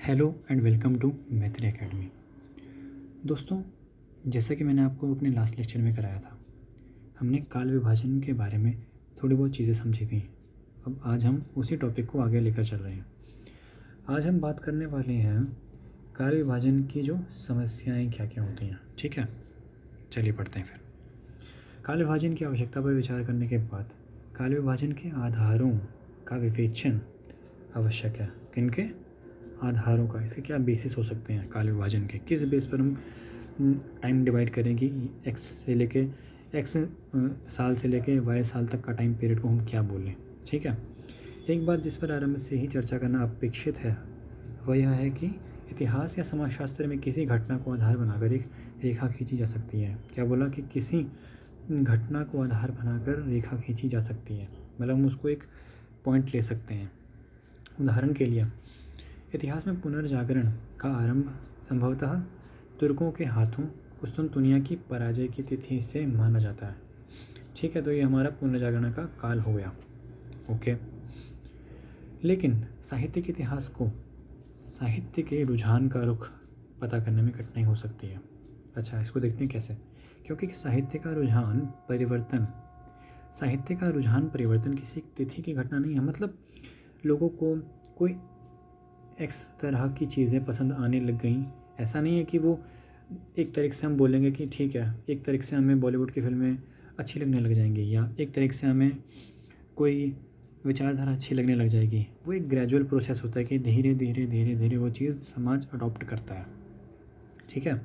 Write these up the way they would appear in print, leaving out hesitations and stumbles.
Hello and welcome to मैत्री academy. दोस्तों, जैसा कि मैंने आपको अपने लास्ट लेक्चर में कराया था, हमने काल विभाजन के बारे में थोड़ी बहुत चीज़ें समझी थी। अब आज हम उसी टॉपिक को आगे लेकर चल रहे हैं। आज हम बात करने वाले हैं काल विभाजन की जो समस्याएं क्या क्या होती हैं। ठीक है, चलिए पढ़ते हैं फिर। काल विभाजन की आवश्यकता पर विचार करने के बाद काल विभाजन के आधारों का विवेचन आवश्यक है। किनके आधारों का? इसके क्या बेसिस हो सकते हैं काल विभाजन के? किस बेस पर हम टाइम डिवाइड करें कि एक्स से लेके एक्स साल से लेके वाई साल तक का टाइम पीरियड को हम क्या बोलें। ठीक है, एक बात जिस पर आरंभ से ही चर्चा करना अपेक्षित है वह यह है कि इतिहास या समाजशास्त्र में किसी घटना को आधार बनाकर एक रेखा खींची जा सकती है। क्या बोला? कि किसी घटना को आधार बनाकर रेखा खींची जा सकती है, मतलब हम उसको एक पॉइंट ले सकते हैं। उदाहरण के लिए, इतिहास में पुनर्जागरण का आरंभ संभवतः तुर्कों के हाथों कुस्तुनतुनिया की पराजय की तिथि से माना जाता है। ठीक है, तो ये हमारा पुनर्जागरण का काल हो गया। ओके, लेकिन साहित्यिक इतिहास को साहित्य के रुझान का रुख पता करने में कठिनाई हो सकती है। अच्छा, इसको देखते हैं कैसे। क्योंकि साहित्य का रुझान परिवर्तन किसी तिथि की घटना नहीं है। मतलब लोगों को कोई एक्स तरह की चीज़ें पसंद आने लग गई, ऐसा नहीं है कि वो एक तरीके से हम बोलेंगे कि ठीक है, एक तरीके से हमें बॉलीवुड की फिल्में अच्छी लगने लग जाएंगी या एक तरीके से हमें कोई विचारधारा अच्छी लगने लग जाएगी। वो एक ग्रेजुअल प्रोसेस होता है कि धीरे धीरे धीरे धीरे वो चीज़ समाज अडॉप्ट करता है। ठीक है,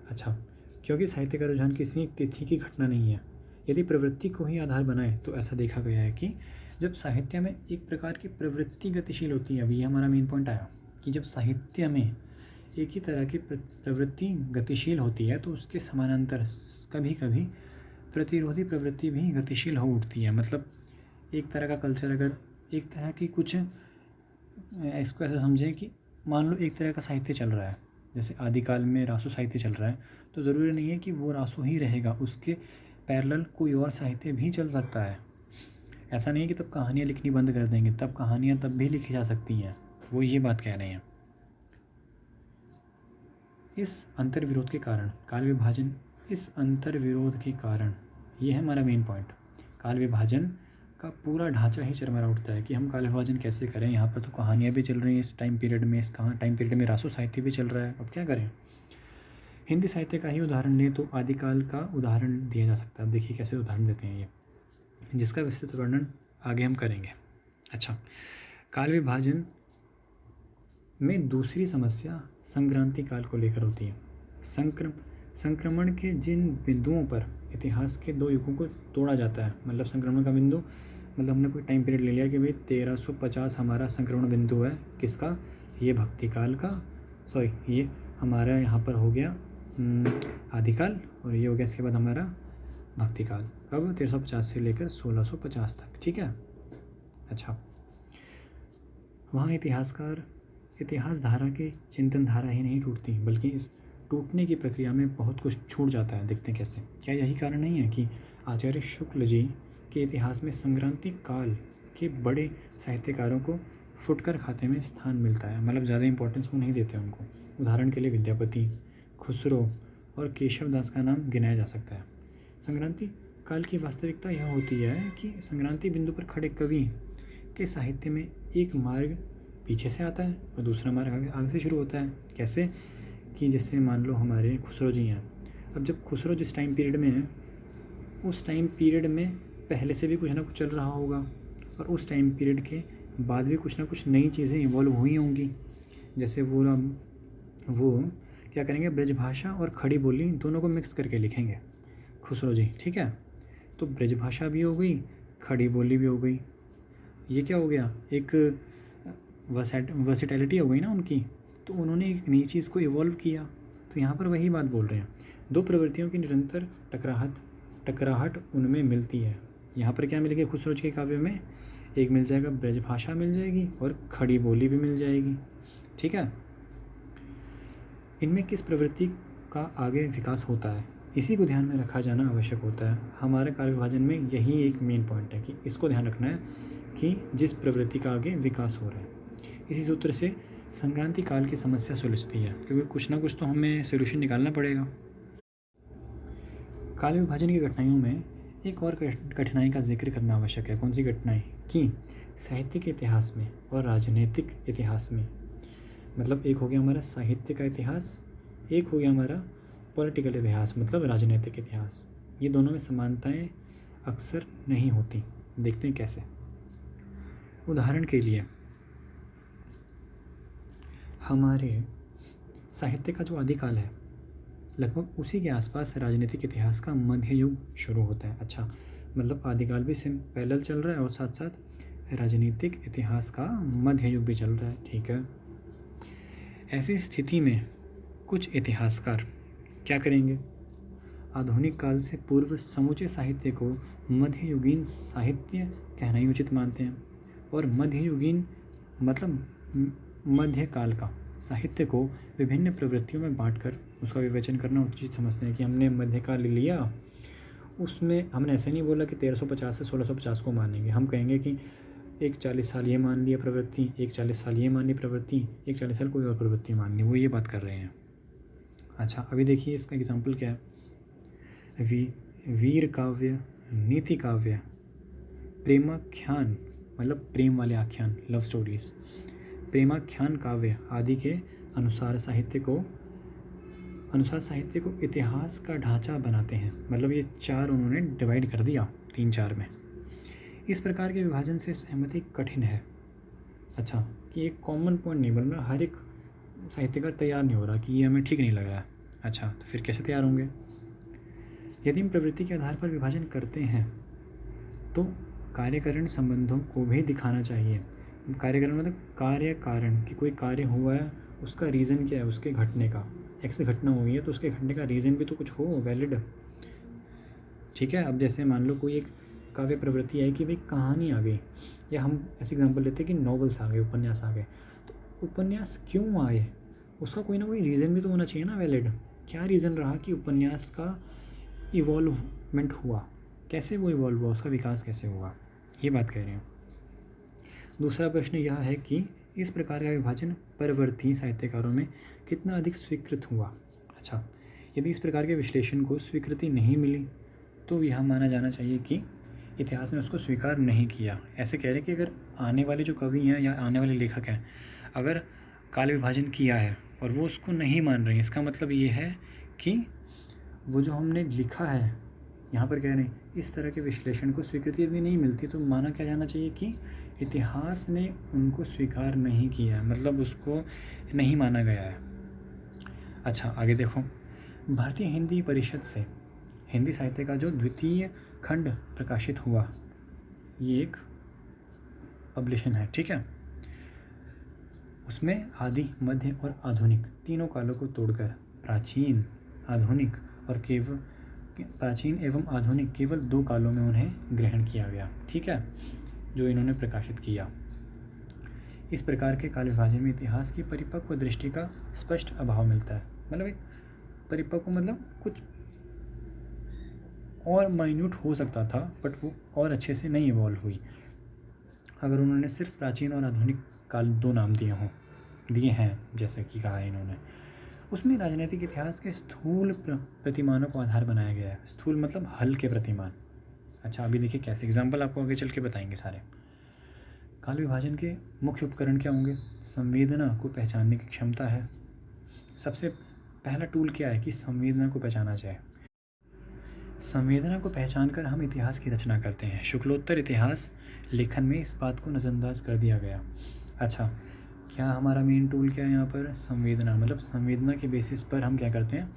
अच्छा, क्योंकि साहित्य का रुझान किसी एक तिथि की घटना नहीं है। यदि प्रवृत्ति को ही आधार बनाए तो ऐसा देखा गया है कि जब साहित्य में एक प्रकार की प्रवृत्ति गतिशील होती है, अभी ये हमारा मेन पॉइंट आया कि जब साहित्य में एक ही तरह की प्रवृत्ति गतिशील होती है तो उसके समानांतर कभी कभी प्रतिरोधी प्रवृत्ति भी गतिशील हो उठती है। मतलब एक तरह का कल्चर, अगर एक तरह की कुछ, इसको ऐसा समझें कि मान लो एक तरह का साहित्य चल रहा है, जैसे आदिकाल में रासो साहित्य चल रहा है, तो ज़रूरी नहीं है कि वो रासो ही रहेगा, उसके पैरेलल कोई और साहित्य भी चल सकता है। ऐसा नहीं है कि तब कहानियाँ लिखनी बंद कर देंगे, तब कहानियाँ तब भी लिखी जा सकती हैं। वो ये बात कह रहे हैं। इस अंतर्विरोध के कारण काल विभाजन, ये है हमारा मेन पॉइंट। काल विभाजन का पूरा ढांचा ही चरमरा उठता है कि हम काल विभाजन कैसे करें। यहाँ पर तो कहानियाँ भी चल रही हैं इस टाइम पीरियड में, टाइम पीरियड में रासो साहित्य भी चल रहा है, अब क्या करें। हिंदी साहित्य का ही उदाहरण लें तो आदिकाल का उदाहरण दिया जा सकता है। अब देखिए कैसे उदाहरण देते हैं ये, जिसका विस्तृत वर्णन आगे हम करेंगे। अच्छा, काल विभाजन में दूसरी समस्या संक्रांति काल को लेकर होती है। संक्रमण के जिन बिंदुओं पर इतिहास के दो युगों को तोड़ा जाता है, मतलब संक्रमण का बिंदु, मतलब हमने कोई टाइम पीरियड ले लिया कि भाई 1350 हमारा संक्रमण बिंदु है। किसका? ये भक्ति काल का, सॉरी ये हमारा यहाँ पर हो गया आदिकाल, और ये हो गया इसके बाद हमारा भक्ति काल। कब? 1350 से लेकर 1650 तक। ठीक है, अच्छा, वहाँ इतिहास धारा की चिंतन धारा ही नहीं टूटती, बल्कि इस टूटने की प्रक्रिया में बहुत कुछ छूट जाता है। देखते हैं कैसे। क्या यही कारण नहीं है कि आचार्य शुक्ल जी के इतिहास में संक्रांति काल के बड़े साहित्यकारों को फुटकर खाते में स्थान मिलता है, मतलब ज़्यादा इंपॉर्टेंस वो नहीं देते उनको। उदाहरण के लिए विद्यापति, खुसरो और केशव दास का नाम गिनाया जा सकता है। संक्रांति काल की वास्तविकता यह होती है कि संक्रांति बिंदु पर खड़े कवि के साहित्य में एक मार्ग पीछे से आता है और दूसरा मार्ग आगे से शुरू होता है। कैसे? कि जैसे मान लो हमारे खुसरो जी हैं। अब जब खुसरो जिस टाइम पीरियड में है, उस टाइम पीरियड में पहले से भी कुछ ना कुछ चल रहा होगा और उस टाइम पीरियड के बाद भी कुछ ना कुछ नई चीज़ें इवॉल्व हुई होंगी। जैसे वो क्या करेंगे, ब्रजभाषा और खड़ी बोली दोनों को मिक्स करके लिखेंगे खुसरो जी। ठीक है, तो ब्रजभाषा भी हो गई, खड़ी बोली भी हो गई। ये क्या हो गया, एक वर्सेटैलिटी हो गई ना उनकी। तो उन्होंने एक नई चीज़ को इवॉल्व किया। तो यहाँ पर वही बात बोल रहे हैं, दो प्रवृत्तियों की निरंतर टकराहट उनमें मिलती है। यहाँ पर क्या मिलेगी खुसरो के काव्य में? एक मिल जाएगा ब्रजभाषा मिल जाएगी और खड़ी बोली भी मिल जाएगी। ठीक है, इनमें किस प्रवृत्ति का आगे विकास होता है, इसी को ध्यान में रखा जाना आवश्यक होता है। हमारे काल विभाजन में यही एक मेन पॉइंट है कि इसको ध्यान रखना है कि जिस प्रवृत्ति का आगे विकास हो रहा है। इसी सूत्र से संक्रांति काल की समस्या सुलझती है, क्योंकि कुछ ना कुछ तो हमें सोल्यूशन निकालना पड़ेगा। काल विभाजन की कठिनाइयों में एक और कठिनाई का जिक्र करना आवश्यक है। कौन सी कठिनाई? कि साहित्यिक इतिहास में और राजनीतिक इतिहास में, मतलब एक हो गया हमारा साहित्य का इतिहास, एक हो गया हमारा पॉलिटिकल इतिहास मतलब राजनीतिक इतिहास। ये दोनों में समानताएं अक्सर नहीं होती। देखते हैं कैसे। उदाहरण के लिए हमारे साहित्य का जो आदिकाल है, लगभग उसी के आसपास राजनीतिक इतिहास का मध्य युग शुरू होता है। अच्छा, मतलब आदिकाल भी सेम पैरेलल चल रहा है और साथ साथ राजनीतिक इतिहास का मध्य युग भी चल रहा है। ठीक है, ऐसी स्थिति में कुछ इतिहासकार क्या करेंगे? आधुनिक काल से पूर्व समूचे साहित्य को मध्ययुगीन साहित्य कहना ही उचित मानते हैं, और मध्ययुगीन मतलब मध्यकाल का साहित्य को विभिन्न प्रवृत्तियों में बांटकर उसका विवेचन करना उचित समझते हैं। कि हमने मध्यकाल लिया, उसमें हमने ऐसे नहीं बोला कि 1350 से 1650 को मानेंगे। हम कहेंगे कि एक 40 साल ये मान लिया प्रवृत्ति, एक 40 साल ये मान ली प्रवृत्ति, एक 40 साल कोई और प्रवृत्ति मान ली। वो ये बात कर रहे हैं। अच्छा, अभी देखिए इसका एग्जाम्पल क्या है। वीर काव्य, नीति काव्य, प्रेमाख्यान मतलब प्रेम वाले आख्यान, लव स्टोरीज, प्रेमाख्यान काव्य आदि के अनुसार साहित्य को इतिहास का ढांचा बनाते हैं। मतलब ये चार उन्होंने डिवाइड कर दिया 3-4 में। इस प्रकार के विभाजन से सहमति कठिन है। अच्छा, कि एक कॉमन पॉइंट नहीं बन रहा, हर एक साहित्यकार तैयार नहीं हो रहा कि ये हमें ठीक नहीं लग रहा है। अच्छा, तो फिर कैसे तैयार होंगे? यदि हम प्रवृत्ति के आधार पर विभाजन करते हैं तो कार्यकरण संबंधों को भी दिखाना चाहिए। कार्यकरण मतलब कार्य कारण, कि कोई कार्य हुआ है उसका रीज़न क्या है, उसके घटने का। एक से घटना हुई है तो उसके घटने का रीज़न भी तो कुछ हो, वैलिड। ठीक है, अब जैसे मान लो कोई एक काव्य प्रवृत्ति है कि भाई कहानी आ गई, या हम ऐसे एग्जाम्पल लेते हैं कि नॉवेल्स आ गए, उपन्यास आ गए। तो उपन्यास क्यों आए, उसका कोई ना कोई रीज़न भी तो होना चाहिए ना, वैलिड। क्या रीज़न रहा कि उपन्यास का इवॉल्वमेंट हुआ, कैसे वो इवॉल्व हुआ, उसका विकास कैसे हुआ, ये बात कह रहे हैं। दूसरा प्रश्न यह है कि इस प्रकार का विभाजन परवर्ती साहित्यकारों में कितना अधिक स्वीकृत हुआ। अच्छा, यदि इस प्रकार के विश्लेषण को स्वीकृति नहीं मिली तो यह माना जाना चाहिए कि इतिहास ने उसको स्वीकार नहीं किया। ऐसे कह रहे हैं कि अगर आने वाले जो कवि हैं या आने वाले लेखक हैं, अगर काल विभाजन किया है और वो उसको नहीं मान रहे हैं, इसका मतलब ये है कि वो जो हमने लिखा है, यहाँ पर कह रहे हैं इस तरह के विश्लेषण को स्वीकृति यदि नहीं मिलती तो माना क्या जाना चाहिए कि इतिहास ने उनको स्वीकार नहीं किया है, मतलब उसको नहीं माना गया है। अच्छा, आगे देखो। भारतीय हिंदी परिषद से हिंदी साहित्य का जो द्वितीय खंड प्रकाशित हुआ, ये एक पब्लिशन है। ठीक है, उसमें आदि, मध्य और आधुनिक तीनों कालों को तोड़कर प्राचीन, आधुनिक और प्राचीन एवं आधुनिक केवल 2 कालों में उन्हें ग्रहण किया गया। ठीक है, जो इन्होंने प्रकाशित किया। इस प्रकार के काल विभाजन में इतिहास की परिपक्व दृष्टि का स्पष्ट अभाव मिलता है। मतलब एक परिपक्व मतलब कुछ और माइन्यूट हो सकता था, बट वो और अच्छे से नहीं इवॉल्व हुई। अगर उन्होंने सिर्फ प्राचीन और आधुनिक काल 2 नाम दिए हैं जैसे कि कहा है इन्होंने, उसमें राजनीतिक इतिहास के स्थूल प्रतिमानों को आधार बनाया गया है। स्थूल मतलब हल्के प्रतिमान। अच्छा, अभी देखिए कैसे एग्जाम्पल आपको आगे चल के बताएंगे सारे। काल विभाजन के मुख्य उपकरण क्या होंगे? संवेदना को पहचानने की क्षमता है। सबसे पहला टूल क्या है कि संवेदना को पहचाना जाए। संवेदना को पहचान कर हम इतिहास की रचना करते हैं। शुक्लोत्तर इतिहास लेखन में इस बात को नज़रअंदाज कर दिया गया। अच्छा, क्या हमारा मेन टूल क्या है यहाँ पर? संवेदना। मतलब संवेदना के बेसिस पर हम क्या करते हैं,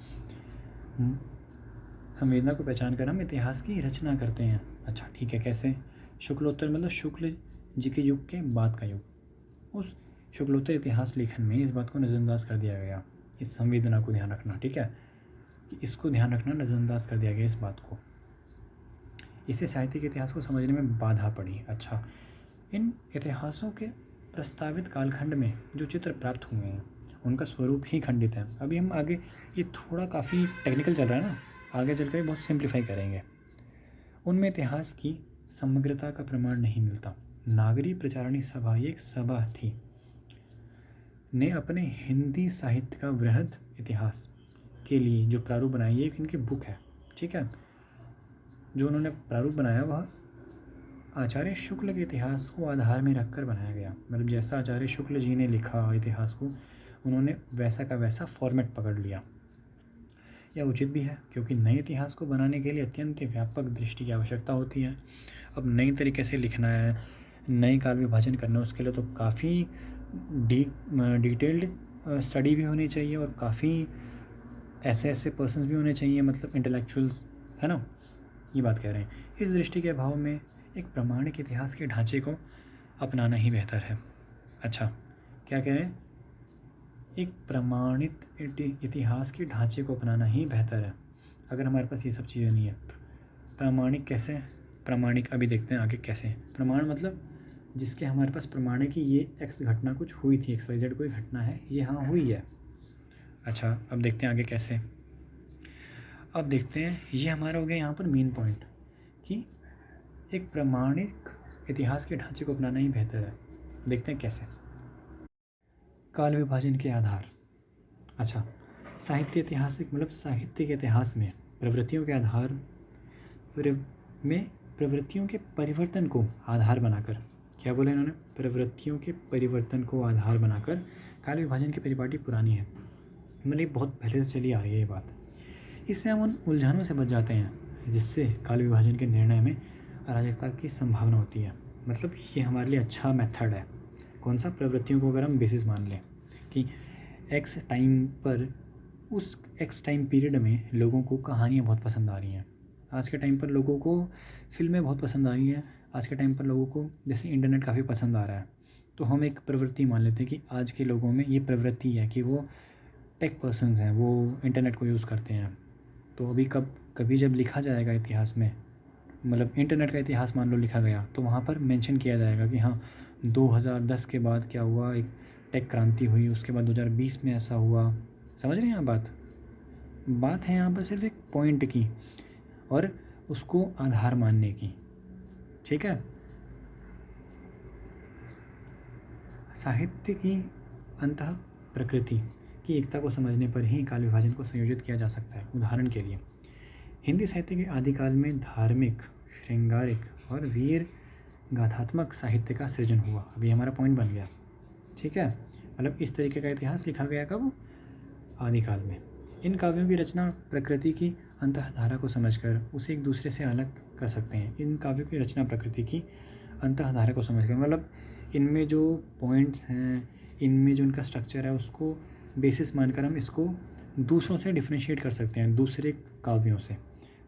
संवेदना को पहचान कर हम इतिहास की रचना करते हैं। अच्छा ठीक है, कैसे? शुक्लोत्तर मतलब शुक्ल जी के युग के बाद का युग। उस शुक्लोत्तर इतिहास लेखन में इस बात को नज़रअंदाज कर दिया गया। इस संवेदना को ध्यान रखना, ठीक है, कि इसको ध्यान रखना, नज़रअंदाज कर दिया गया इस बात को। इससे साहित्य के इतिहास को समझने में बाधा पड़ी। अच्छा, इन इतिहासों के प्रस्तावित कालखंड में जो चित्र प्राप्त हुए हैं उनका स्वरूप ही खंडित है। अभी हम आगे, ये थोड़ा काफ़ी टेक्निकल चल रहा है ना, आगे चलकर बहुत सिंप्लीफाई करेंगे। उनमें इतिहास की समग्रता का प्रमाण नहीं मिलता। नागरी प्रचारणी सभा, ये एक सभा थी। ने अपने हिंदी साहित्य का वृहद इतिहास के लिए जो प्रारूप बनाया, ये एक इनकी बुक है, ठीक है। जो उन्होंने प्रारूप बनाया वह आचार्य शुक्ल के इतिहास को आधार में रखकर बनाया गया। मतलब जैसा आचार्य शुक्ल जी ने लिखा इतिहास को, उन्होंने वैसा का वैसा फॉर्मेट पकड़ लिया। यह उचित भी है क्योंकि नए इतिहास को बनाने के लिए अत्यंत व्यापक दृष्टि की आवश्यकता होती है। अब नई तरीके से लिखना है, नए काल विभाजन करना है, उसके लिए तो काफ़ी डिटेल्ड स्टडी भी होनी चाहिए और काफ़ी ऐसे पर्सन्स भी होने चाहिए, मतलब इंटेलेक्चुअल्स, है ना, ये बात कह रहे हैं। इस दृष्टि के अभाव में एक प्रामाणिक इतिहास के ढांचे को अपनाना ही बेहतर है। अच्छा, क्या कह रहे हैं? एक प्रमाणित इतिहास के ढांचे को अपनाना ही बेहतर है अगर हमारे पास ये सब चीज़ें नहीं है। प्रामाणिक कैसे? प्रामाणिक अभी देखते हैं आगे कैसे। प्रमाण मतलब जिसके हमारे पास प्रमाण है कि ये एक्स घटना कुछ हुई थी, XYZ कोई घटना है, ये हाँ हुई है। अच्छा, अब देखते हैं आगे कैसे। अब देखते हैं, ये हमारा हो गया यहाँ पर मेन पॉइंट कि एक प्रामाणिक इतिहास के ढांचे को अपनाना ही बेहतर है। देखते हैं कैसे। काल विभाजन के आधार। अच्छा, साहित्य ऐतिहासिक मतलब साहित्य के इतिहास में प्रवृत्तियों के आधार में प्रवृत्तियों के परिवर्तन को आधार बनाकर, क्या बोला इन्होंने? प्रवृत्तियों के परिवर्तन को आधार बनाकर काल विभाजन की परिपाटी पुरानी है, मतलब बहुत पहले से चली आ रही है ये बात। इससे हम उन उलझनों से बच जाते हैं जिससे काल विभाजन के निर्णय में अराजकता की संभावना होती है। मतलब ये हमारे लिए अच्छा मेथड है। कौन सा? प्रवृत्तियों को अगर हम बेसिस मान लें कि एक्स टाइम पर, उस एक्स टाइम पीरियड में लोगों को कहानियाँ बहुत पसंद आ रही हैं, आज के टाइम पर लोगों को फिल्में बहुत पसंद आ रही हैं, आज के टाइम पर लोगों को जैसे इंटरनेट काफ़ी पसंद आ रहा है, तो हम एक प्रवृत्ति मान लेते हैं कि आज के लोगों में ये प्रवृत्ति है कि वो टेक पर्सन्स हैं, वो इंटरनेट को यूज़ करते हैं। तो अभी कभी जब लिखा जाएगा इतिहास में, मतलब इंटरनेट का इतिहास मान लो लिखा गया, तो वहाँ पर मेंशन किया जाएगा कि हाँ 2010 के बाद क्या हुआ, एक टेक क्रांति हुई, उसके बाद 2020 में ऐसा हुआ। समझ रहे हैं आप? बात है यहाँ पर सिर्फ एक पॉइंट की और उसको आधार मानने की, ठीक है। साहित्य की अंतः प्रकृति की एकता को समझने पर ही काल विभाजन को संयोजित किया जा सकता है। उदाहरण के लिए हिंदी साहित्य के आदिकाल में धार्मिक, श्रृंगारिक और वीर गाथात्मक साहित्य का सृजन हुआ। अभी हमारा पॉइंट बन गया, ठीक है। मतलब इस तरीके का इतिहास लिखा गया कब? आदिकाल में। इन काव्यों की रचना प्रकृति की अंतःधारा को समझकर उसे एक दूसरे से अलग कर सकते हैं। इन काव्यों की रचना प्रकृति की अंतःधारा को समझकर, मतलब इनमें जो पॉइंट्स हैं, इनमें जो इनका स्ट्रक्चर है, उसको बेसिस मानकर हम इसको दूसरों से डिफ्रेंशिएट कर सकते हैं, दूसरे काव्यों से।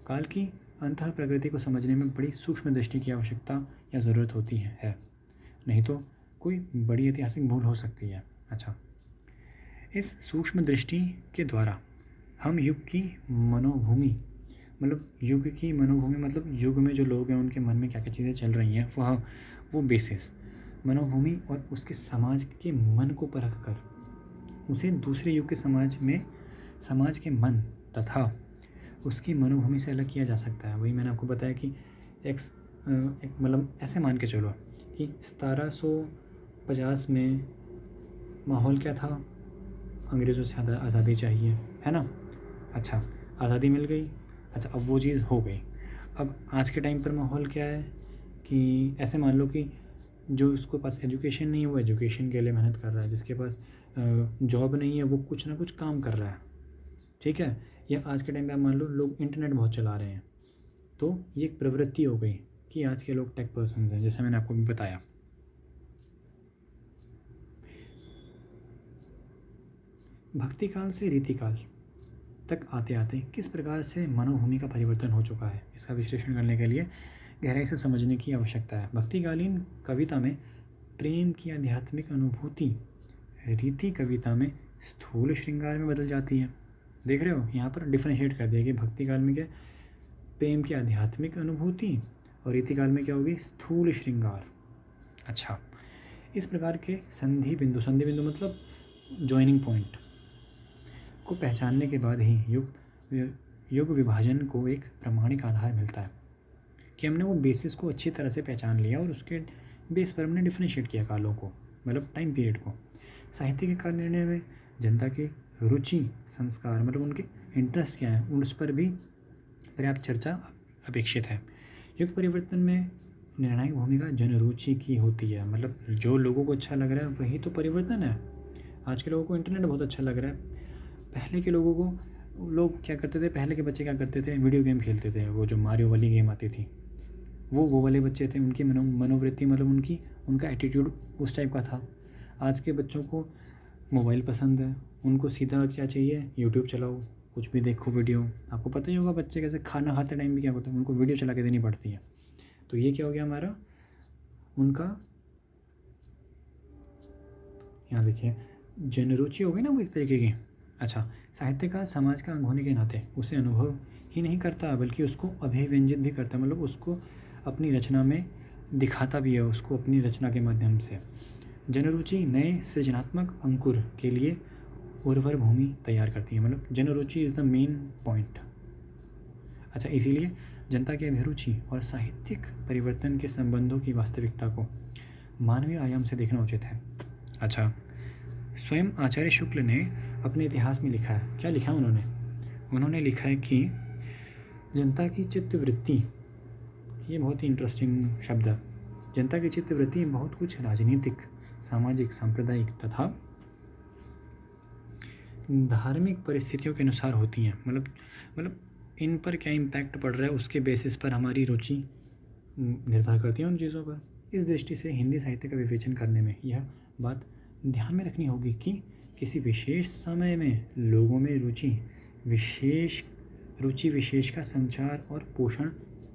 काल की अंतः प्रकृति को समझने में बड़ी सूक्ष्म दृष्टि की आवश्यकता या ज़रूरत होती है, नहीं तो कोई बड़ी ऐतिहासिक भूल हो सकती है। अच्छा, इस सूक्ष्म दृष्टि के द्वारा हम युग की मनोभूमि, मतलब युग की मनोभूमि मतलब युग में जो लोग हैं उनके मन में क्या क्या चीज़ें चल रही हैं, वो बेसिस मनोभूमि और उसके समाज के मन को परख कर उसे दूसरे युग के समाज के मन तथा उसकी मनोभूमि से अलग किया जा सकता है। वही मैंने आपको बताया कि मतलब ऐसे मान के चलो कि 1750 में माहौल क्या था? अंग्रेज़ों से आज़ादी चाहिए, है ना। अच्छा, आज़ादी मिल गई। अच्छा, अब वो चीज़ हो गई। अब आज के टाइम पर माहौल क्या है कि ऐसे मान लो कि जो उसके पास एजुकेशन नहीं है वो एजुकेशन के लिए मेहनत कर रहा है, जिसके पास जॉब नहीं है वो कुछ ना कुछ काम कर रहा है, ठीक है। या आज के टाइम पे आप मान लो लोग इंटरनेट बहुत चला रहे हैं, तो ये एक प्रवृत्ति हो गई कि आज के लोग टेक पर्सन्स हैं, जैसे मैंने आपको भी बताया। भक्ति काल से रीतिकाल तक आते आते किस प्रकार से मनोभूमि का परिवर्तन हो चुका है, इसका विश्लेषण करने के लिए गहराई से समझने की आवश्यकता है। भक्तिकालीन कविता में प्रेम की आध्यात्मिक अनुभूति रीति कविता में स्थूल श्रृंगार में बदल जाती है। देख रहे हो, यहाँ पर डिफरेंशिएट कर दिया कि भक्ति काल में क्या, प्रेम की आध्यात्मिक अनुभूति, और रीति काल में क्या होगी? स्थूल श्रृंगार। अच्छा, इस प्रकार के संधि बिंदु मतलब जॉइनिंग पॉइंट को पहचानने के बाद ही युग विभाजन को एक प्रामाणिक आधार मिलता है कि हमने वो बेसिस को अच्छी तरह से पहचान लिया और उसके बेस पर हमने डिफरेंशिएट किया कालों को, मतलब टाइम पीरियड को। साहित्य के काल निर्णय में जनता की रुचि, संस्कार मतलब उनके इंटरेस्ट क्या है उस पर भी पर्याप्त चर्चा अपेक्षित है। युग परिवर्तन में निर्णायक भूमिका जनरुचि की होती है, मतलब जो लोगों को अच्छा लग रहा है वही तो परिवर्तन है। आज के लोगों को इंटरनेट बहुत अच्छा लग रहा है। पहले के लोगों को लोग क्या करते थे, पहले के बच्चे क्या करते थे, वीडियो गेम खेलते थे, वो जो मारियो वाली गेम आती थी, वो वाले बच्चे थे, उनकी मनोवृत्ति मतलब उनका एटीट्यूड उस टाइप का था। आज के बच्चों को मोबाइल पसंद है, उनको सीधा क्या चाहिए, यूट्यूब चलाओ, कुछ भी देखो वीडियो। आपको पता ही होगा बच्चे कैसे खाना खाते टाइम भी क्या होता है, उनको वीडियो चला के देनी पड़ती है। तो ये क्या हो गया हमारा, उनका यहाँ देखिए जनरुचि हो गई ना वो एक तरीके की। अच्छा, साहित्यकार समाज का अंग होने के नाते उसे अनुभव ही नहीं करता बल्कि उसको अभिव्यंजित भी करता है, मतलब उसको अपनी रचना में दिखाता भी है, उसको अपनी रचना के माध्यम से। जनरुचि नए सृजनात्मक अंकुर के लिए उर्वर भूमि तैयार करती है, मतलब जनरुचि इज़ द मेन पॉइंट। अच्छा, इसीलिए जनता की अभिरुचि और साहित्यिक परिवर्तन के संबंधों की वास्तविकता को मानवीय आयाम से देखना उचित है। अच्छा, स्वयं आचार्य शुक्ल ने अपने इतिहास में लिखा है, क्या लिखा उन्होंने लिखा है कि जनता की चित्तवृत्ति, ये बहुत ही इंटरेस्टिंग शब्द है, जनता की चित्तवृत्ति बहुत कुछ राजनीतिक, सामाजिक, सांप्रदायिक तथा धार्मिक परिस्थितियों के अनुसार होती हैं। मतलब इन पर क्या इम्पैक्ट पड़ रहा है उसके बेसिस पर हमारी रुचि निर्भर करती है उन चीज़ों पर। इस दृष्टि से हिंदी साहित्य का विवेचन करने में यह बात ध्यान में रखनी होगी कि किसी विशेष समय में लोगों में रुचि विशेष का संचार और पोषण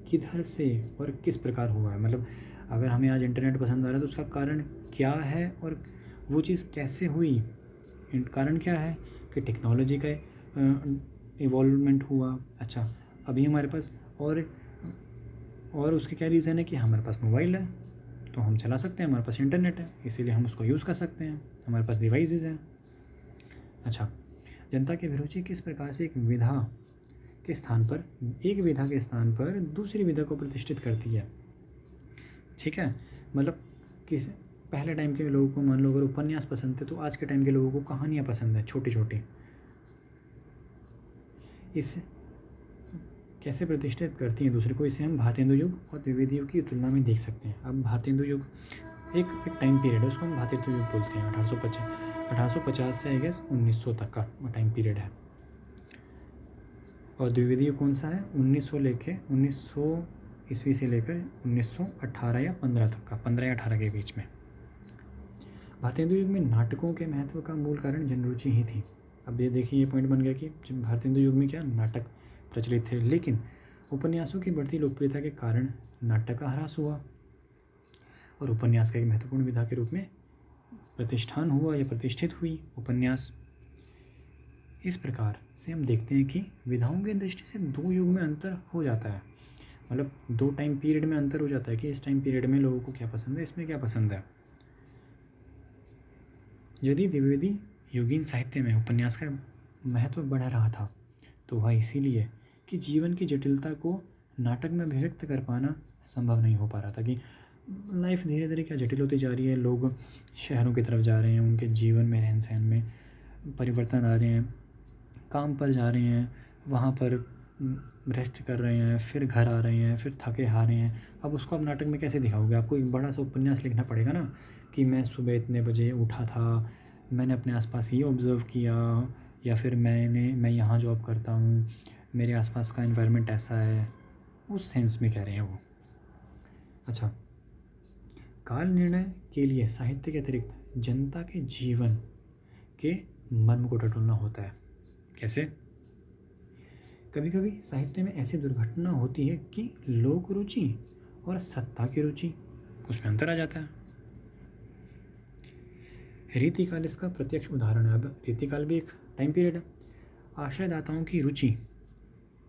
किधर से और किस प्रकार हुआ है। मतलब अगर हमें आज इंटरनेट पसंद आ रहा है तो उसका कारण क्या है और वो चीज़ कैसे हुई। कारण क्या है कि टेक्नोलॉजी का इवॉल्वमेंट हुआ। अच्छा, अभी हमारे पास और उसके क्या रीज़न है कि हमारे पास मोबाइल है तो हम चला सकते हैं, हमारे पास इंटरनेट है इसीलिए हम उसको यूज़ कर सकते हैं, हमारे पास डिवाइसेस हैं। अच्छा, जनता की अभिरुचि किस प्रकार से एक विधा के स्थान पर दूसरी विधा को प्रतिष्ठित करती है। ठीक है, मतलब किस पहले टाइम के लोगों को मान लो अगर उपन्यास पसंद थे तो आज के टाइम के लोगों को कहानियाँ पसंद है छोटी छोटी। इस कैसे प्रतिष्ठित करती हैं दूसरे को, इसे हम भारतेंदु युग और द्विवेदी युग की तुलना में देख सकते हैं। अब भारतेंदु युग एक टाइम पीरियड है, उसको हम भारतेंदु युग बोलते हैं। 1850 से आई गेस 1900 तक का टाइम पीरियड है। और द्विवेदी युग कौन सा है, 1900 ईस्वी से लेकर 1918 या 15 तक का, 15 या 18 के बीच में। भारतेंदु युग में नाटकों के महत्व का मूल कारण जनरुचि ही थी। अब ये देखिए ये पॉइंट बन गया कि भारतेंदु युग में क्या नाटक प्रचलित थे, लेकिन उपन्यासों की बढ़ती लोकप्रियता के कारण नाटक का ह्रास हुआ और उपन्यास का एक महत्वपूर्ण विधा के रूप में प्रतिष्ठान हुआ या प्रतिष्ठित हुई उपन्यास। इस प्रकार से हम देखते हैं कि विधाओं की दृष्टि से दो युग में अंतर हो जाता है, मतलब दो टाइम पीरियड में अंतर हो जाता है कि इस टाइम पीरियड में लोगों को क्या पसंद है, इसमें क्या पसंद है। यदि द्विवेदी युगीन साहित्य में उपन्यास का महत्व बढ़ रहा था तो वह इसीलिए कि जीवन की जटिलता को नाटक में अभिव्यक्त कर पाना संभव नहीं हो पा रहा था, कि लाइफ धीरे धीरे क्या जटिल होती जा रही है, लोग शहरों की तरफ जा रहे हैं, उनके जीवन में रहन सहन में परिवर्तन आ रहे हैं, काम पर जा रहे हैं, वहाँ पर रेस्ट कर रहे हैं, फिर घर आ रहे हैं, फिर थके हारे हैं। अब उसको आप नाटक में कैसे दिखाओगे, आपको एक बड़ा सा उपन्यास लिखना पड़ेगा ना कि मैं सुबह इतने बजे उठा था, मैंने अपने आसपास ये ऑब्ज़र्व किया, या फिर मैं यहाँ जॉब करता हूँ, मेरे आसपास का एनवायरनमेंट ऐसा है, उस सेंस में कह रहे हैं वो। अच्छा, काल निर्णय के लिए साहित्य के अतिरिक्त जनता के जीवन के मर्म को टटोलना होता है। कैसे? कभी कभी साहित्य में ऐसी दुर्घटना होती है कि लोक रुचि और सत्ता की रुचि उसमें अंतर आ जाता है। रीतिकाल इसका प्रत्यक्ष उदाहरण है। अब रीतिकाल भी एक टाइम पीरियड है। आश्रयदाताओं की रुचि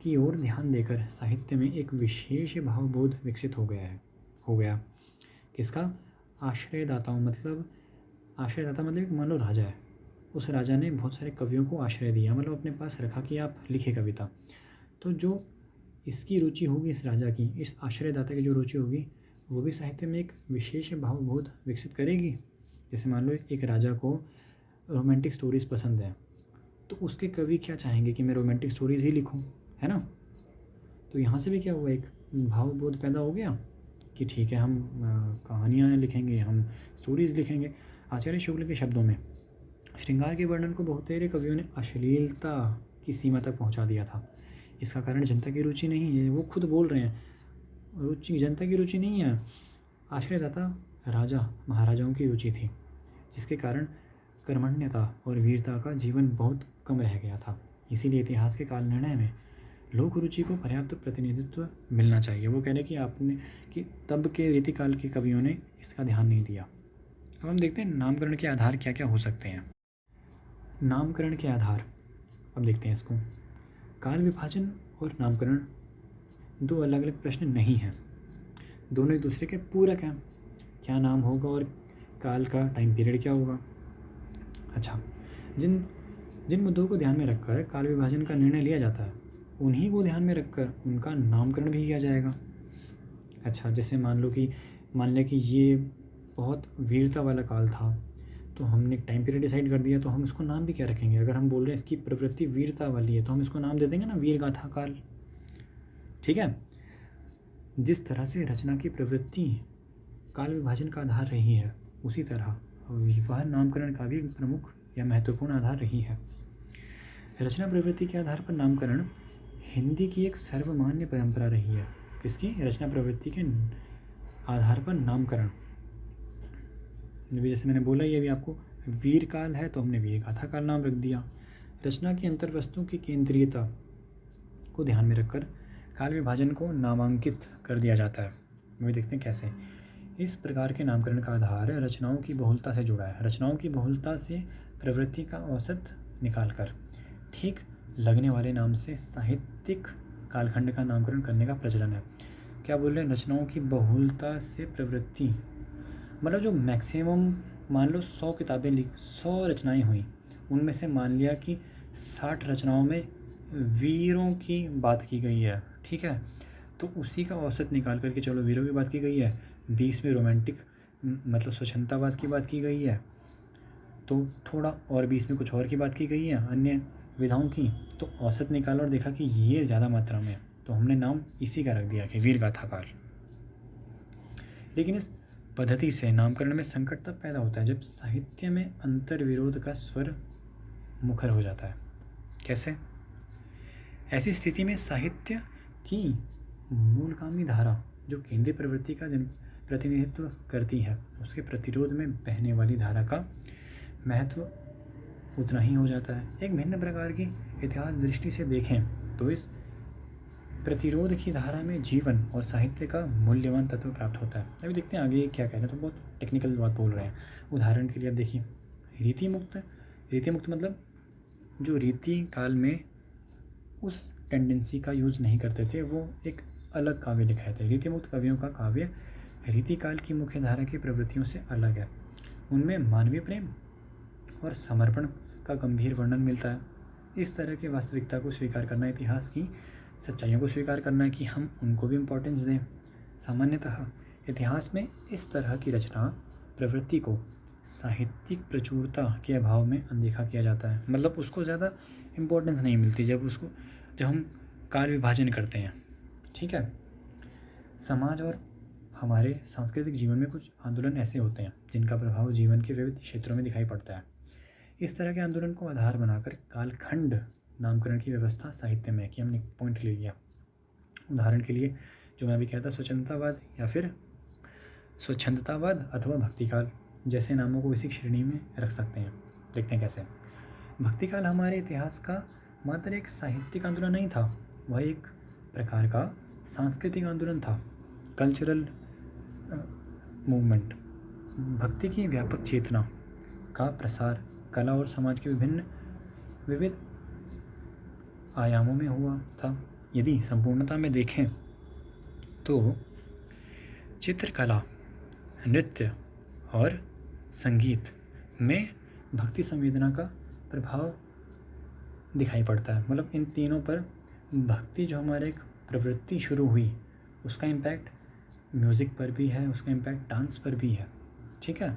की ओर ध्यान देकर साहित्य में एक विशेष भावबोध विकसित हो गया। किसका? आश्रयदाता मतलब एक मान लो राजा है, उस राजा ने बहुत सारे कवियों को आश्रय दिया, मतलब अपने पास रखा कि आप लिखे कविता। तो जो इसकी रुचि होगी, इस राजा की, इस आश्रयदाता की जो रुचि होगी वो भी साहित्य में एक विशेष भावबोध विकसित करेगी। जैसे मान लो एक राजा को रोमांटिक स्टोरीज़ पसंद है, तो उसके कवि क्या चाहेंगे कि मैं रोमांटिक स्टोरीज़ ही लिखूँ, है ना? तो यहाँ से भी क्या हुआ, एक भावबोध पैदा हो गया कि ठीक है, हम कहानियाँ लिखेंगे, हम स्टोरीज़ लिखेंगे। आचार्य शुक्ल के शब्दों में श्रृंगार के वर्णन को बहुतेरे कवियों ने अश्लीलता की सीमा तक पहुँचा दिया था। इसका कारण जनता की रुचि नहीं है, वो खुद बोल रहे हैं, जनता की रुचि नहीं है, आश्रयदाता राजा महाराजाओं की रुचि थी, जिसके कारण कर्मण्यता और वीरता का जीवन बहुत कम रह गया था। इसीलिए इतिहास के काल निर्णय में लोक रुचि को पर्याप्त प्रतिनिधित्व मिलना चाहिए। वो कह रहे कि आपने कि तब के रीतिकाल के कवियों ने इसका ध्यान नहीं दिया। अब हम देखते हैं नामकरण के आधार क्या क्या हो सकते हैं। नामकरण के आधार, अब देखते हैं इसको। काल विभाजन और नामकरण दो अलग अलग प्रश्न नहीं हैं, दोनों एक दूसरे के पूरक हैं। क्या नाम होगा और काल का टाइम पीरियड क्या होगा। अच्छा, जिन जिन मुद्दों को ध्यान में रखकर काल विभाजन का निर्णय लिया जाता है, उन्हीं को ध्यान में रखकर उनका नामकरण भी किया जाएगा। अच्छा, जैसे मान लें कि ये बहुत वीरता वाला काल था, तो हमने एक टाइम पीरियड डिसाइड कर दिया, तो हम इसको नाम भी क्या रखेंगे। अगर हम बोल रहे हैं इसकी प्रवृत्ति वीरता वाली है, तो हम इसको नाम दे देंगे ना, वीर गाथा काल। ठीक है। जिस तरह से रचना की प्रवृत्ति काल विभाजन का आधार रही है, उसी तरह वह नामकरण का भी प्रमुख या महत्वपूर्ण आधार रही है। रचना प्रवृत्ति के आधार पर नामकरण हिंदी की एक सर्वमान्य परंपरा रही है। किसकी? रचना प्रवृत्ति के आधार पर नामकरण। जैसे मैंने बोला, ये भी आपको वीर काल है तो हमने वीर गाथा काल नाम रख दिया। रचना की अंतर्वस्तु की केंद्रीयता को ध्यान में रखकर काल विभाजन को नामांकित कर दिया जाता है। वही देखते हैं कैसे। इस प्रकार के नामकरण का आधार रचनाओं की बहुलता से जुड़ा है। रचनाओं की बहुलता से प्रवृत्ति का औसत निकालकर ठीक लगने वाले नाम से साहित्यिक कालखंड का नामकरण करने का प्रचलन है। क्या बोल रहे हैं? रचनाओं की बहुलता से प्रवृत्ति, मतलब जो मैक्सिमम मान लो 100 किताबें 100 रचनाएं हुई, उनमें से मान लिया कि 60 रचनाओं में वीरों की बात की गई है, ठीक है, तो उसी का औसत निकाल करके चलो वीरों की बात की गई है, 20 में रोमांटिक मतलब स्वच्छंदतावाद की बात की गई है, तो थोड़ा और 20 में कुछ और की बात की गई है अन्य विधाओं की, तो औसत निकाला और देखा कि ये ज़्यादा मात्रा में, तो हमने नाम इसी का रख दिया कि वीर गाथा काल। लेकिन इस पद्धति से नामकरण में संकट तब पैदा होता है जब साहित्य में अंतर विरोध का स्वर मुखर हो जाता है। कैसे? ऐसी स्थिति में साहित्य की मूलगामी धारा जो केंद्रीय प्रवृत्ति का प्रतिनिधित्व करती है, उसके प्रतिरोध में बहने वाली धारा का महत्व उतना ही हो जाता है। एक भिन्न प्रकार की इतिहास दृष्टि से देखें तो इस प्रतिरोध की धारा में जीवन और साहित्य का मूल्यवान तत्व प्राप्त होता है। अभी देखते हैं आगे क्या कह रहे हैं, तो बहुत टेक्निकल बात बोल रहे हैं। उदाहरण के लिए अब देखिए, रीति मुक्त मतलब जो रीति काल में उस टेंडेंसी का यूज़ नहीं करते थे, वो एक अलग काव्य लिख रहे थे। रीति मुक्त कवियों का काव्य रीति काल की मुख्य धारा की प्रवृत्तियों से अलग है। उनमें मानवीय प्रेम और समर्पण का गंभीर वर्णन मिलता है। इस तरह की वास्तविकता को स्वीकार करना, इतिहास की सच्चाइयों को स्वीकार करना कि हम उनको भी इम्पोर्टेंस दें। सामान्यतः इतिहास में इस तरह की रचना प्रवृत्ति को साहित्यिक प्रचुरता के अभाव में अनदेखा किया जाता है, मतलब उसको ज़्यादा इम्पोर्टेंस नहीं मिलती जब हम काल विभाजन करते हैं। ठीक है। समाज और हमारे सांस्कृतिक जीवन में कुछ आंदोलन ऐसे होते हैं जिनका प्रभाव जीवन के विविध क्षेत्रों में दिखाई पड़ता है। इस तरह के आंदोलन को आधार बनाकर कालखंड नामकरण की व्यवस्था साहित्य में की। हमने पॉइंट ले लिया। उदाहरण के लिए जो मैं अभी कहता, स्वच्छंदतावाद या फिर स्वच्छंदतावाद अथवा भक्तिकाल जैसे नामों को इसी श्रेणी में रख सकते हैं। देखते हैं कैसे। भक्तिकाल हमारे इतिहास का मात्र एक साहित्यिक आंदोलन नहीं था, वह एक प्रकार का सांस्कृतिक आंदोलन था, कल्चरल मूवमेंट। भक्ति की व्यापक चेतना का प्रसार कला और समाज के विविध आयामों में हुआ था। यदि संपूर्णता में देखें तो चित्रकला, नृत्य और संगीत में भक्ति संवेदना का प्रभाव दिखाई पड़ता है। मतलब इन तीनों पर भक्ति जो हमारे एक प्रवृत्ति शुरू हुई, उसका इम्पैक्ट म्यूज़िक पर भी है, उसका इम्पैक्ट डांस पर भी है। ठीक है।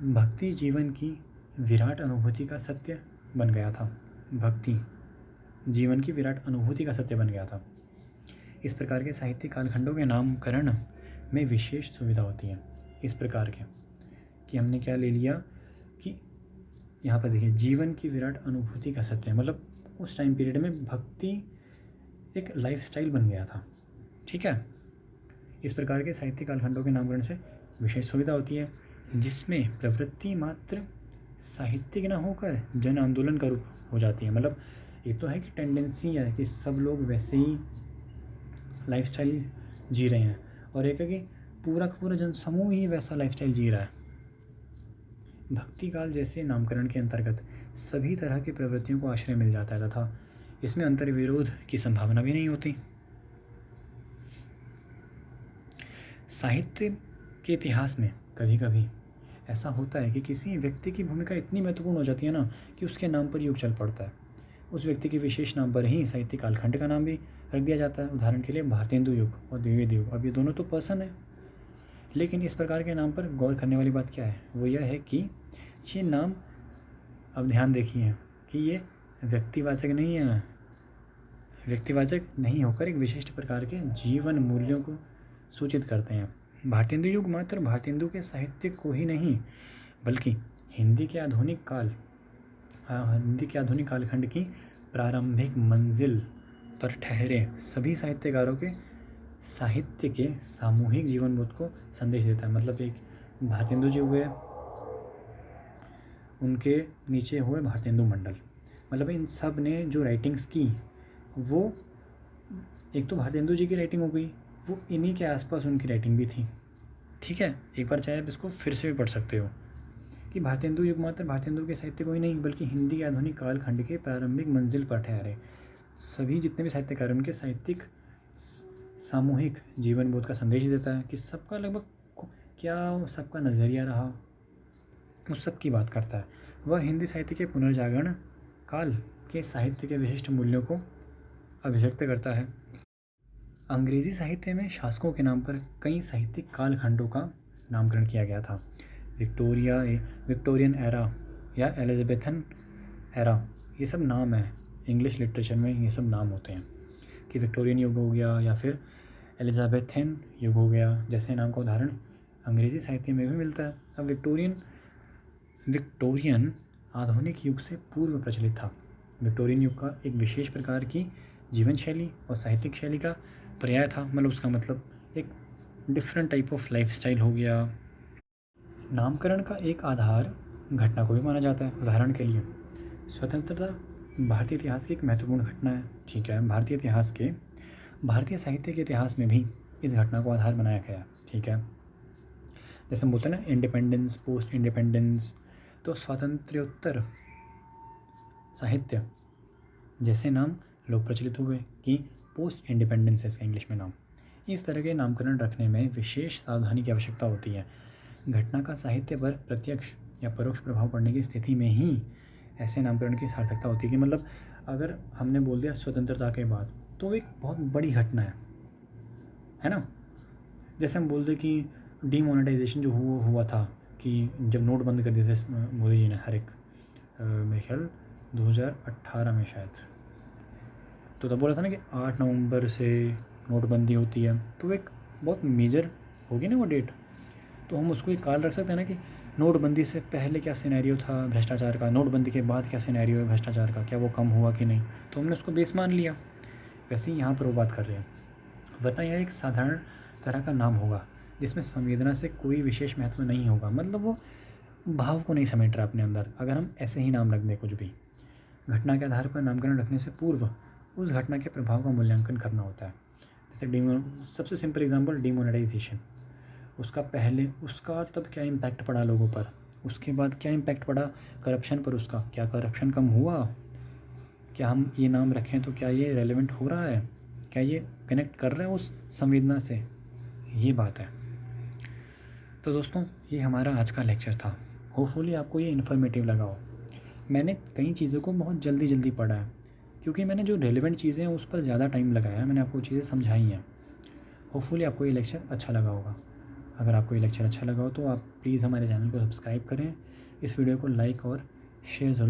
भक्ति जीवन की विराट अनुभूति का सत्य बन गया था। भक्ति जीवन की विराट अनुभूति का सत्य बन गया था। इस प्रकार के साहित्यिक कालखंडों के नामकरण में विशेष सुविधा होती है। इस प्रकार के कि हमने क्या ले लिया कि यहाँ पर देखिए जीवन की विराट अनुभूति का सत्य, मतलब उस टाइम पीरियड में भक्ति एक लाइफस्टाइल बन गया था। ठीक है। इस प्रकार के साहित्यिक कालखंडों के नामकरण से विशेष सुविधा होती है, जिसमें प्रवृत्ति मात्र साहित्यिक न होकर जन आंदोलन का रूप हो जाती है। मतलब एक तो है कि टेंडेंसी है कि सब लोग वैसे ही लाइफस्टाइल जी रहे हैं, और एक है कि पूरा का पूरा जन समूह ही वैसा लाइफस्टाइल जी रहा है। भक्ति काल जैसे नामकरण के अंतर्गत सभी तरह की प्रवृत्तियों को आश्रय मिल जाता है तथा इसमें अंतर्विरोध की संभावना भी नहीं होती। साहित्य के इतिहास में कभी कभी ऐसा होता है कि किसी व्यक्ति की भूमिका इतनी महत्वपूर्ण हो जाती है ना कि उसके नाम पर युग चल पड़ता है। उस व्यक्ति के विशेष नाम पर ही साहित्यिक कालखंड का नाम भी रख दिया जाता है। उदाहरण के लिए भारतेंदु युग और द्विवेदी युग। अब ये दोनों तो पर्सन है, लेकिन इस प्रकार के नाम पर गौर करने वाली बात क्या है, वो यह है कि ये नाम, अब ध्यान देखिए कि ये व्यक्तिवाचक नहीं है, व्यक्तिवाचक नहीं होकर एक विशिष्ट प्रकार के जीवन मूल्यों को सूचित करते हैं। भारतेंदु युग मात्र भारतेंदु के साहित्य को ही नहीं, बल्कि हिंदी के आधुनिक कालखंड की प्रारंभिक मंजिल पर ठहरे सभी साहित्यकारों के साहित्य के सामूहिक जीवन बोध को संदेश देता है। मतलब एक भारतेंदु जी हुए, उनके नीचे हुए भारतेंदु मंडल, मतलब इन सब ने जो राइटिंग्स की वो एक तो भारतेंदु जी की राइटिंग हो गई, वो इन्हीं के आसपास उनकी राइटिंग भी थी। ठीक है, एक बार चाहे आप इसको फिर से भी पढ़ सकते हो कि भारतेंदु युग मात्र भारतेंदु के साहित्य को ही नहीं, बल्कि हिंदी के आधुनिक कालखंड के प्रारंभिक मंजिल पर ठहरे सभी जितने भी साहित्यकार उनके साहित्यिक सामूहिक जीवन बोध का संदेश देता है कि सबका लगभग क्या सबका नज़रिया रहा, उस सब की बात करता है। वह हिंदी साहित्य के पुनर्जागरण काल के साहित्य के विशिष्ट मूल्यों को अभिव्यक्त करता है। अंग्रेजी साहित्य में शासकों के नाम पर कई साहित्यिक कालखंडों का नामकरण किया गया था। विक्टोरियन एरा या एलिजाबेथन एरा, ये सब नाम है इंग्लिश लिटरेचर में, ये सब नाम होते हैं कि विक्टोरियन युग हो गया या फिर एलिजाबेथन युग हो गया, जैसे नाम का उदाहरण अंग्रेजी साहित्य में भी मिलता है। अब विक्टोरियन आधुनिक युग से पूर्व प्रचलित था। विक्टोरियन युग का एक विशेष प्रकार की जीवन शैली और साहित्यिक शैली का पर्याय था। मतलब उसका मतलब एक डिफरेंट टाइप ऑफ लाइफस्टाइल हो गया। नामकरण का एक आधार घटना को भी माना जाता है। उदाहरण के लिए स्वतंत्रता भारतीय इतिहास की एक महत्वपूर्ण घटना है। ठीक है, भारतीय साहित्य के इतिहास में भी इस घटना को आधार बनाया गया। ठीक है, जैसे हम बोलते हैं ना इंडिपेंडेंस, पोस्ट इंडिपेंडेंस, तो स्वातंत्र्योत्तर साहित्य जैसे नाम लोग प्रचलित हुए कि पोस्ट इंडिपेंडेंस है इसका इंग्लिश में नाम। इस तरह के नामकरण रखने में विशेष सावधानी की आवश्यकता होती है। घटना का साहित्य पर प्रत्यक्ष या परोक्ष प्रभाव पड़ने की स्थिति में ही ऐसे नामकरण की सार्थकता होती है। कि मतलब अगर हमने बोल दिया स्वतंत्रता के बाद, तो एक बहुत बड़ी घटना है ना। जैसे हम बोल दें कि डीमोनेटाइजेशन जो हुआ था, कि जब नोट बंद कर दिए थे मोदी जी ने हर एक, मेरे ख्याल 2018 में शायद, तो तब बोला था ना कि 8 नवंबर से नोटबंदी होती है, तो एक बहुत मेजर होगी ना वो डेट। तो हम उसको एक काल रख सकते हैं ना कि नोटबंदी से पहले क्या सिनेरियो था भ्रष्टाचार का, नोटबंदी के बाद क्या सिनेरियो है भ्रष्टाचार का, क्या वो कम हुआ कि नहीं, तो हमने उसको बेस मान लिया। वैसे ही यहाँ पर वो बात कर रहे हैं। वरना यह एक साधारण तरह का नाम होगा जिसमें संवेदना से कोई विशेष महत्व नहीं होगा। मतलब वो भाव को नहीं समेट रहा अपने अंदर, अगर हम ऐसे ही नाम रख दें कुछ भी। घटना के आधार पर नामकरण रखने से पूर्व उस घटना के प्रभाव का मूल्यांकन करना होता है। जैसे सबसे सिंपल एग्जांपल डिमोनेटाइजेशन, उसका तब क्या इम्पैक्ट पड़ा लोगों पर, उसके बाद क्या इम्पैक्ट पड़ा करप्शन पर, उसका क्या करप्शन कम हुआ, क्या हम ये नाम रखें तो क्या ये रेलेवेंट हो रहा है, क्या ये कनेक्ट कर रहा है उस संवेदना से, ये बात है। तो दोस्तों ये हमारा आज का लेक्चर था। होपफुली आपको ये इन्फॉर्मेटिव लगा हो। मैंने कई चीज़ों को बहुत जल्दी पढ़ा है, क्योंकि मैंने जो रेलेवेंट चीज़ें हैं उस पर ज़्यादा टाइम लगाया है, मैंने आपको चीज़ें समझाई हैं। होपफुली आपको ये लेक्चर अच्छा लगा होगा। अगर आपको ये लेक्चर अच्छा लगा हो तो आप प्लीज़ हमारे चैनल को सब्सक्राइब करें, इस वीडियो को लाइक और शेयर ज़रूर